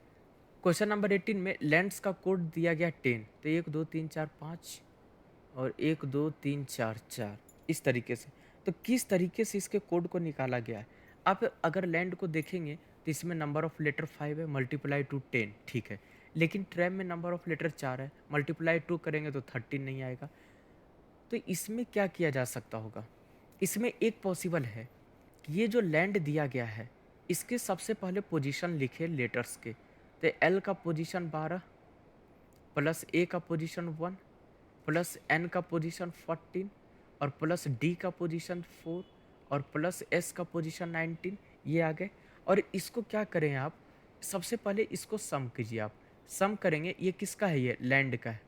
Speaker 1: क्वेश्चन नंबर 18 में lens का code दिया गया 10, तो 1 2 3 4 5 और 1 2 3 4 4, इस तरीके से। तो किस तरीके से इसके कोड को निकाला गया है? आप अगर लैंड को देखेंगे तो इसमें नंबर ऑफ लेटर 5 है, मल्टीप्लाई टू 10, ठीक है। लेकिन ट्रैम में नंबर ऑफ लेटर 4 है, मल्टीप्लाई 2 करेंगे तो 13 नहीं आएगा। तो इसमें क्या किया जा सकता होगा? इसमें एक पॉसिबल है कि ये जो लैंड दिया गया है, इसके सबसे पहले पोजीशन लिखे लेटर्स के। तो एल का पोजीशन 12, प्लस ए का पोजीशन 1, प्लस एन का पोजीशन 14, और प्लस डी का पोजीशन 4, और प्लस एस का पोजीशन 19, ये आ गए। और इसको क्या करें आप, सबसे पहले इसको सम कीजिए। आप सम करेंगे, ये किसका है, ये लैंड का है,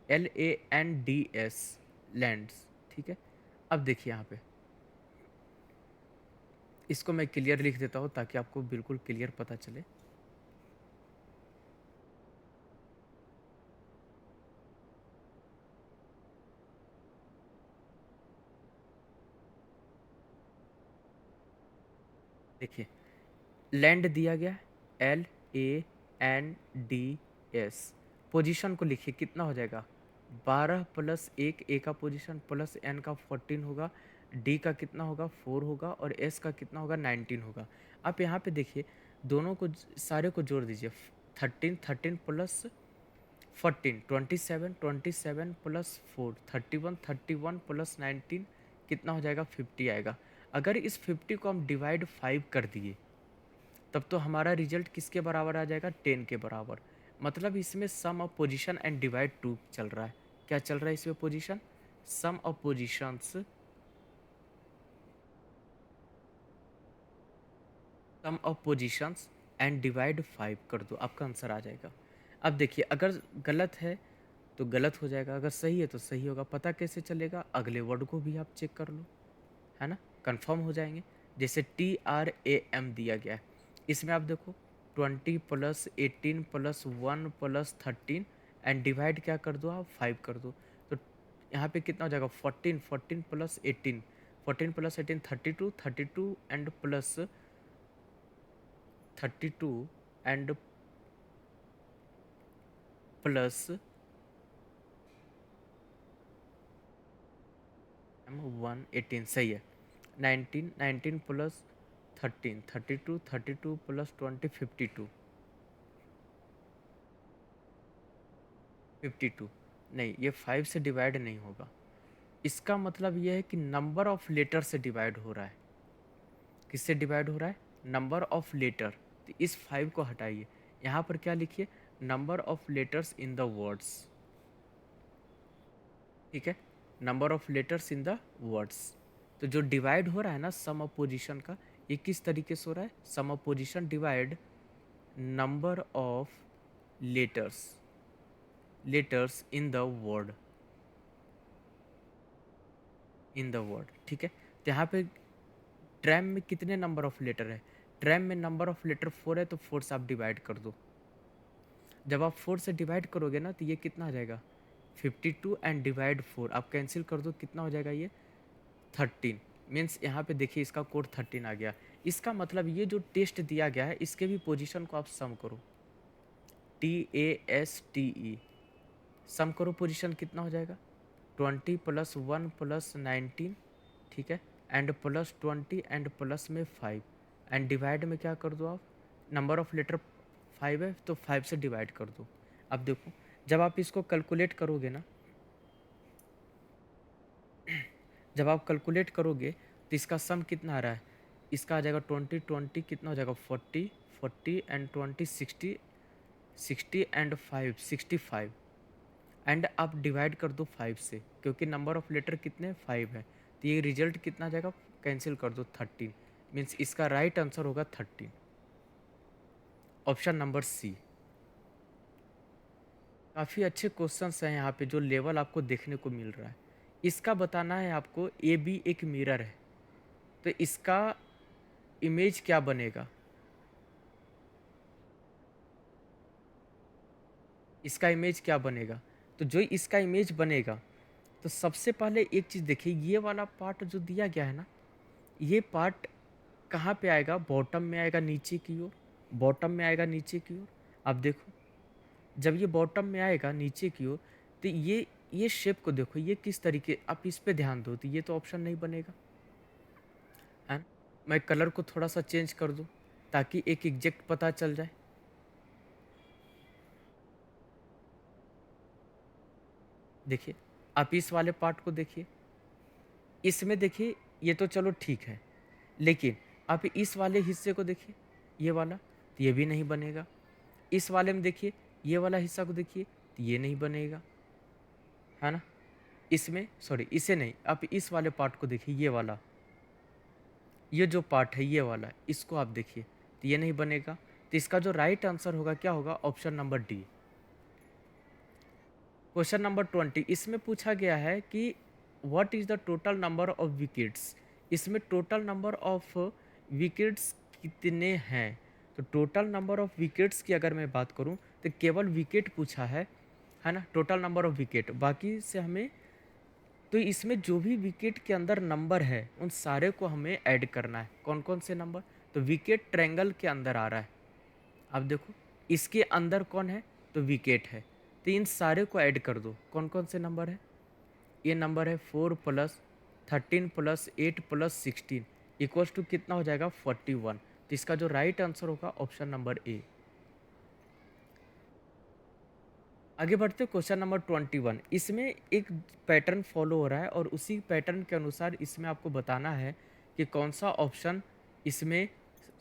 Speaker 1: LANDS, लैंड्स, ठीक है। अब देखिए यहाँ पे, इसको मैं क्लियर लिख देता हूँ ताकि आपको बिल्कुल क्लियर पता चले। देखिए, लैंड दिया गया LANDS, पोजीशन को लिखिए, कितना हो जाएगा, 12 प्लस 1, ए का पोजीशन, प्लस एन का 14 होगा, डी का कितना होगा, 4 होगा, और एस का कितना होगा, 19 होगा। आप यहाँ पे देखिए, दोनों को सारे को जोड़ दीजिए, 13 13 प्लस 14 27, 27 प्लस 4 31, 31 प्लस 19 कितना हो जाएगा, 50 आएगा। अगर इस 50 को हम डिवाइड 5 कर दिए, तब तो हमारा रिजल्ट किसके बराबर आ जाएगा, 10 के बराबर। मतलब इसमें sum of position and divide 2 चल रहा है। क्या चल रहा है इसमें, position, sum of positions, sum of positions and divide 5 कर दो, आपका आंसर आ जाएगा। अब देखिए, अगर गलत है तो गलत हो जाएगा, अगर सही है तो सही होगा। पता कैसे चलेगा, अगले वर्ड को भी आप चेक कर लो, है ना, कंफर्म हो जाएंगे। जैसे TRAM दिया गया है, इसमें आप देखो 20 plus 18 plus 1 plus 13 and divide क्या कर दो आप, 5 कर दो। तो यहाँ पे कितना हो जाएगा, 14 14 plus 18, 14 plus 18 32, 32 and plus 32 and plus 118, सही है। 19 19 प्लस 13 32, 32 प्लस 20 52, 52 नहीं, ये 5 से डिवाइड नहीं होगा। इसका मतलब ये है कि नंबर ऑफ लेटर से डिवाइड हो रहा है। किससे डिवाइड हो रहा है, नंबर ऑफ लेटर। तो इस 5 को हटाइए, यहाँ पर क्या लिखिए, number of letters in the words, ठीक है, number of letters in the words. तो जो डिवाइड हो रहा है ना सम ऑफ पोजीशन का, ये किस तरीके से हो रहा है, sum of position divide number of letters, letters in the word, in the word, ठीक है। तो यहाँ पे ट्रैम में कितने नंबर ऑफ लेटर है, ट्रैम में नंबर ऑफ लेटर 4 है तो 4 से आप डिवाइड कर दो। जब आप 4 से डिवाइड करोगे ना तो ये कितना आ जाएगा 52 एंड डिवाइड 4 आप कैंसिल कर दो, कितना हो जाएगा ये 13। मीन्स यहाँ पे देखिए इसका कोड 13 आ गया। इसका मतलब ये जो टेस्ट दिया गया है इसके भी पोजीशन को आप सम करो, TASTE सम करो, पोजीशन कितना हो जाएगा 20 + 1 + 19, ठीक है, एंड प्लस 20 एंड प्लस में 5 एंड डिवाइड में क्या कर दो आप, नंबर ऑफ लेटर 5 है तो 5 से डिवाइड कर दो। अब देखो जब आप इसको कैलकुलेट करोगे ना, जब आप कैलकुलेट करोगे तो इसका सम कितना आ रहा है, इसका आ जाएगा 20 20 कितना हो जाएगा 40 40 एंड 20 60 60 एंड 5 65 एंड आप डिवाइड कर दो 5 से, क्योंकि नंबर ऑफ लेटर कितने 5 है तो ये रिजल्ट कितना आ जाएगा, कैंसिल कर दो 13। मीन्स इसका राइट आंसर होगा 13, ऑप्शन नंबर सी। काफ़ी अच्छे क्वेश्चंस हैं यहाँ पे जो लेवल आपको देखने को मिल रहा है। इसका बताना है आपको ए बी एक मिरर है तो इसका इमेज क्या बनेगा, इसका इमेज क्या बनेगा। तो जो इसका इमेज बनेगा तो सबसे पहले एक चीज़ देखिए, ये वाला पार्ट जो दिया गया है ना, ये पार्ट कहाँ पे आएगा, बॉटम में आएगा नीचे की ओर, बॉटम में आएगा नीचे की ओर। आप देखो जब ये बॉटम में आएगा नीचे की ओर तो ये शेप को देखो ये किस तरीके, आप इस पे ध्यान दो तो ये तो ऑप्शन नहीं बनेगा है ना। मैं कलर को थोड़ा सा चेंज कर दूँ ताकि एक एग्जैक्ट पता चल जाए। देखिए आप इस वाले पार्ट को देखिए, इसमें देखिए ये तो चलो ठीक है, लेकिन आप इस वाले हिस्से को देखिए, ये वाला तो ये भी नहीं बनेगा। इस वाले में देखिए ये वाला हिस्सा को देखिए तो ये नहीं बनेगा, है ना। इसमें सॉरी इसे नहीं, आप इस वाले पार्ट को देखिए, ये वाला, ये जो पार्ट है ये वाला, इसको आप देखिए तो ये नहीं बनेगा। तो इसका जो राइट आंसर होगा क्या होगा, option number D. Question number 20 इसमें पूछा गया है कि what is the total number of wickets. इसमें टोटल नंबर ऑफ विकेट्स कितने हैं। तो टोटल नंबर ऑफ विकेट्स की अगर मैं बात करूं तो केवल विकेट पूछा है ना, टोटल नंबर ऑफ विकेट, बाकी से हमें, तो इसमें जो भी विकेट के अंदर नंबर है उन सारे को हमें ऐड करना है। कौन कौन से नंबर, तो विकेट ट्रायंगल के अंदर आ रहा है, अब देखो इसके अंदर कौन है तो विकेट है, तो इन सारे को ऐड कर दो। कौन कौन से नंबर है, ये नंबर है 4 + 13 + 8 + 16 इक्वल्स टू कितना हो जाएगा 41। तो इसका जो राइट आंसर होगा ऑप्शन नंबर ए। आगे बढ़ते क्वेश्चन नंबर 21, इसमें एक पैटर्न फॉलो हो रहा है और उसी पैटर्न के अनुसार इसमें आपको बताना है कि कौन सा ऑप्शन इसमें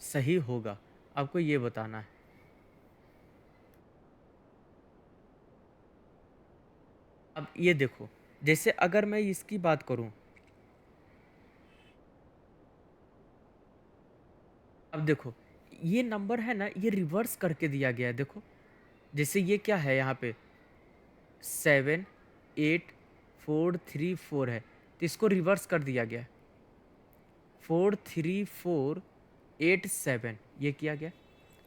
Speaker 1: सही होगा, आपको ये बताना है। अब ये देखो, जैसे अगर मैं इसकी बात करूं, अब देखो ये नंबर है ना, ये रिवर्स करके दिया गया है। देखो जैसे ये क्या है यहाँ पे 7 8 4 3 4 है तो इसको रिवर्स कर दिया गया है, 4 3 4 8 7 ये किया गया।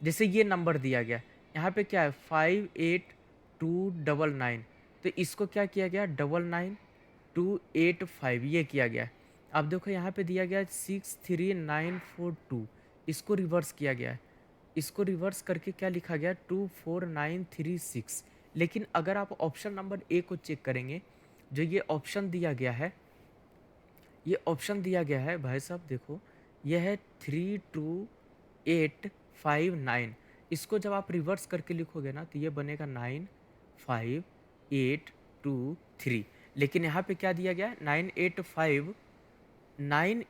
Speaker 1: जैसे ये नंबर दिया गया यहाँ पे क्या है 5 8 2 9 9, तो इसको क्या किया गया 9 9 2 8 5 ये किया गया। अब देखो यहाँ पे दिया गया 6 3 9 4 2, इसको रिवर्स किया गया है, इसको रिवर्स करके क्या लिखा गया 2 4 9 3 6। लेकिन अगर आप ऑप्शन नंबर ए को चेक करेंगे, जो ये ऑप्शन दिया गया है, ये ऑप्शन दिया गया है भाई साहब देखो, ये है 3 2 8 5 9, इसको जब आप रिवर्स करके लिखोगे ना तो ये बनेगा 9 5 8 2 3। लेकिन यहाँ पे क्या दिया गया है 9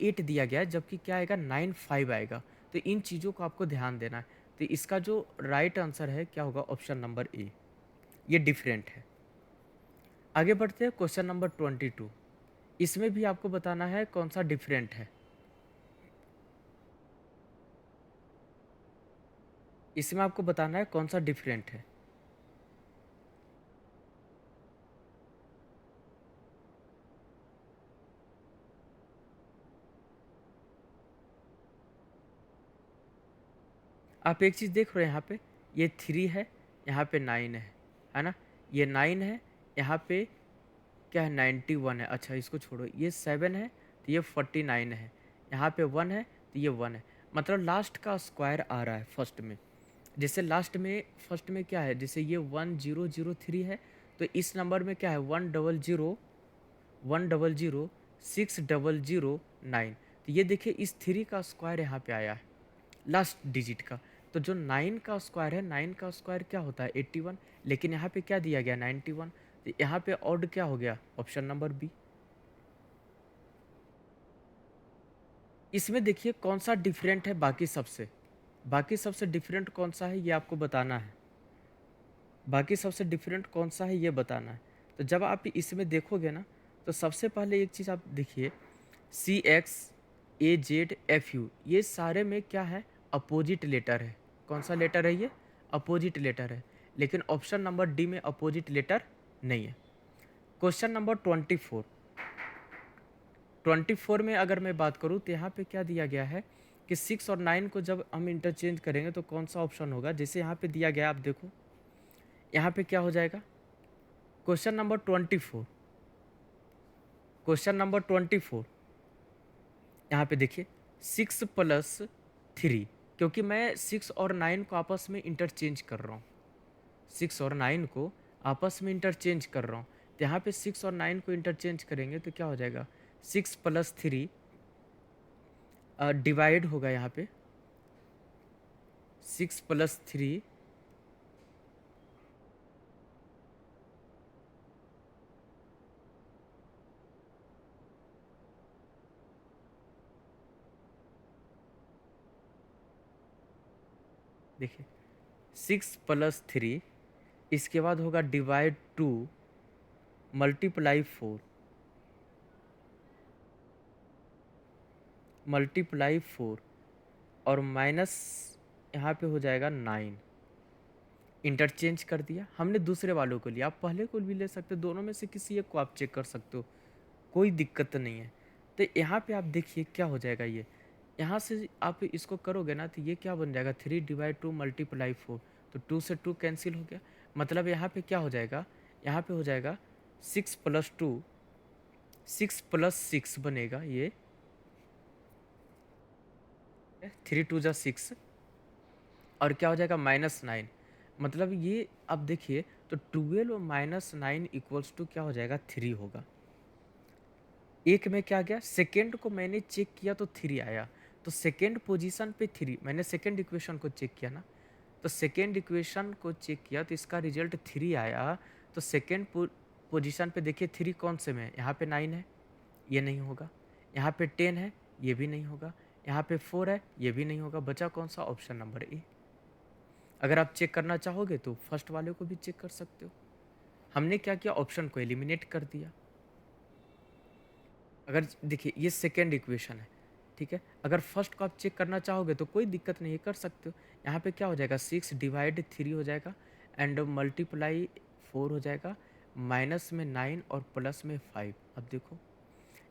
Speaker 1: 8 दिया गया है, जबकि क्या आएगा 9 5 आएगा। तो इन चीज़ों को आपको ध्यान देना है। तो इसका जो राइट आंसर है क्या होगा ऑप्शन नंबर ए, ये डिफरेंट है। आगे बढ़ते हैं क्वेश्चन नंबर 22, इसमें भी आपको बताना है कौन सा डिफरेंट है। इसमें आपको बताना है कौन सा डिफरेंट है। आप एक चीज़ देख रहे हैं यहाँ पे, ये 3 है, यहाँ पे 9 है ना? ये 9 है, यहाँ पे क्या है 91 है। अच्छा इसको छोड़ो, ये 7 है तो ये 49 है, यहाँ पे 1 है तो ये 1 है। मतलब लास्ट का स्क्वायर आ रहा है फर्स्ट में। जैसे लास्ट में फर्स्ट में क्या है, जैसे ये 1003 है तो इस नंबर में क्या है 100 तो ये देखिए इस 3 का स्क्वायर यहाँ पे आया है लास्ट डिजिट का। तो जो 9 का स्क्वायर है, 9 का स्क्वायर क्या होता है 81, लेकिन यहाँ पे क्या दिया गया 91, तो यहाँ पे ऑड क्या हो गया ऑप्शन नंबर बी। इसमें देखिए कौन सा डिफरेंट है बाकी सबसे डिफरेंट कौन सा है ये आपको बताना है। बाकी सबसे डिफरेंट कौन सा है ये बताना है। तो जब आप इसमें देखोगे ना, तो सबसे पहले एक चीज़ आप देखिए, CXAZFU ये सारे में क्या है अपोजिट लेटर है। कौन सा लेटर है ये अपोजिट लेटर है, लेकिन ऑप्शन नंबर डी में अपोजिट लेटर नहीं है। क्वेश्चन नंबर 24 में अगर मैं बात करूँ तो यहाँ पे क्या दिया गया है कि 6 और 9 को जब हम इंटरचेंज करेंगे तो कौन सा ऑप्शन होगा। जैसे यहाँ पे दिया गया आप देखो, यहाँ पे क्या हो जाएगा क्वेश्चन नंबर 24 यहाँ पे देखिए 6 + 3, क्योंकि मैं 6 और 9 को आपस में इंटरचेंज कर रहा हूँ, 6 और 9 को आपस में इंटरचेंज कर रहा हूँ। तो यहाँ पे 6 और 9 को इंटरचेंज करेंगे तो क्या हो जाएगा 6 + 3 डिवाइड होगा यहाँ पे 6 + 3 देखिए 6 + 3, इसके बाद होगा डिवाइड 2 मल्टीप्लाई 4 और माइनस यहाँ पे हो जाएगा 9। इंटरचेंज कर दिया हमने दूसरे वालों को लिया, आप पहले को भी ले सकते हो, दोनों में से किसी एक को आप चेक कर सकते हो, कोई दिक्कत नहीं है। तो यहाँ पे आप देखिए क्या हो जाएगा, ये यहाँ से आप इसको करोगे ना तो ये क्या बन जाएगा 3/2 × 4, तो 2 से 2 कैंसिल हो गया। मतलब यहाँ पे क्या हो जाएगा, यहाँ पे हो जाएगा 6 + 2 6 + 6 बनेगा, ये 3 × 2 = 6 और क्या हो जाएगा -9। मतलब ये अब देखिए तो 12 - 9 = क्या हो जाएगा 3 होगा। एक में क्या गया सेकेंड को मैंने चेक किया तो 3 आया, तो सेकेंड पोजीशन पे 3, मैंने सेकेंड इक्वेशन को चेक किया ना, तो सेकेंड इक्वेशन को चेक किया तो इसका रिजल्ट 3 आया। तो सेकेंड पोजीशन पे देखिए 3 कौन से में है, यहाँ पे 9 है ये नहीं होगा, यहाँ पे 10 है ये भी नहीं होगा, यहाँ पे 4 है ये भी नहीं होगा, बचा कौन सा ऑप्शन नंबर ए। अगर आप चेक करना चाहोगे तो फर्स्ट वाले को भी चेक कर सकते हो। हमने क्या किया ऑप्शन को एलिमिनेट कर दिया। अगर देखिए ये सेकेंड इक्वेशन है, ठीक है, अगर फर्स्ट को आप चेक करना चाहोगे तो कोई दिक्कत नहीं है, कर सकते हो। यहाँ पे क्या हो जाएगा 6/3 हो जाएगा एंड मल्टीप्लाई 4 हो जाएगा, माइनस में 9 और प्लस में 5। अब देखो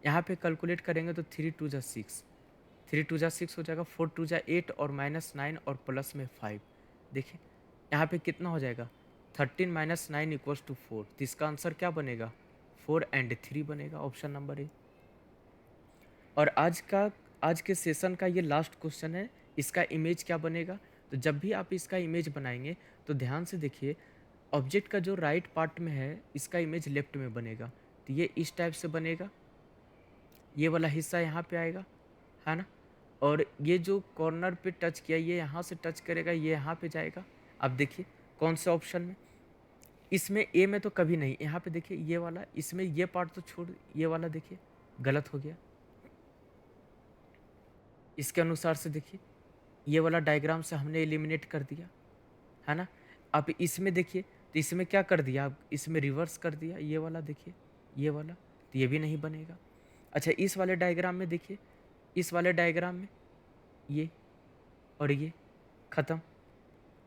Speaker 1: यहाँ पे कैलकुलेट करेंगे तो 3 × 2 = 6, 3 × 2 = 6 हो जाएगा, 4 × 2 = 8 और -9 और प्लस में 5। देखिए यहाँ पे कितना हो जाएगा 13 - 9 = 4, तो इसका आंसर क्या बनेगा 4 एंड 3 बनेगा, ऑप्शन नंबर ए। और आज के सेशन का ये लास्ट क्वेश्चन है, इसका इमेज क्या बनेगा। तो जब भी आप इसका इमेज बनाएंगे तो ध्यान से देखिए, ऑब्जेक्ट का जो राइट पार्ट में है इसका इमेज लेफ्ट में बनेगा, तो ये इस टाइप से बनेगा, ये वाला हिस्सा यहाँ पे आएगा है ना, और ये जो कॉर्नर पे टच किया ये यहाँ से टच करेगा, ये यहाँ पे जाएगा। अब देखिए कौन से ऑप्शन में, इसमें ए में तो कभी नहीं, यहाँ पे देखिए ये वाला, इसमें ये पार्ट तो छोड़, ये वाला देखिए गलत हो गया। इसके अनुसार से देखिए ये वाला डायग्राम से हमने एलिमिनेट कर दिया है ना। आप इसमें देखिए तो इसमें क्या कर दिया, आप इसमें रिवर्स कर दिया, ये वाला देखिए ये वाला, तो ये भी नहीं बनेगा। अच्छा इस वाले डायग्राम में देखिए, इस वाले डायग्राम में ये और ये ख़त्म,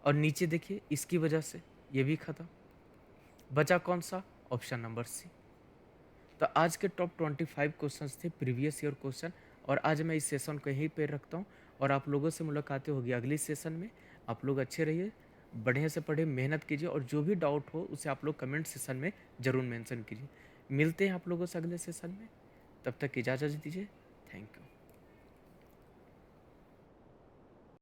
Speaker 1: और नीचे देखिए इसकी वजह से ये भी ख़त्म, बचा कौन सा ऑप्शन नंबर सी। तो आज के टॉप 25 क्वेश्चंस थे प्रीवियस ईयर क्वेश्चन, और आज मैं इस सेशन को यहीं पे रखता हूँ और आप लोगों से मुलाकातें होगी अगली सेशन में। आप लोग अच्छे रहिए, बढ़िया से पढ़िए, मेहनत कीजिए और जो भी डाउट हो उसे आप लोग कमेंट सेशन में ज़रूर मेंशन कीजिए। मिलते हैं आप लोगों से अगले सेशन में, तब तक इजाज़त दीजिए। Thank you.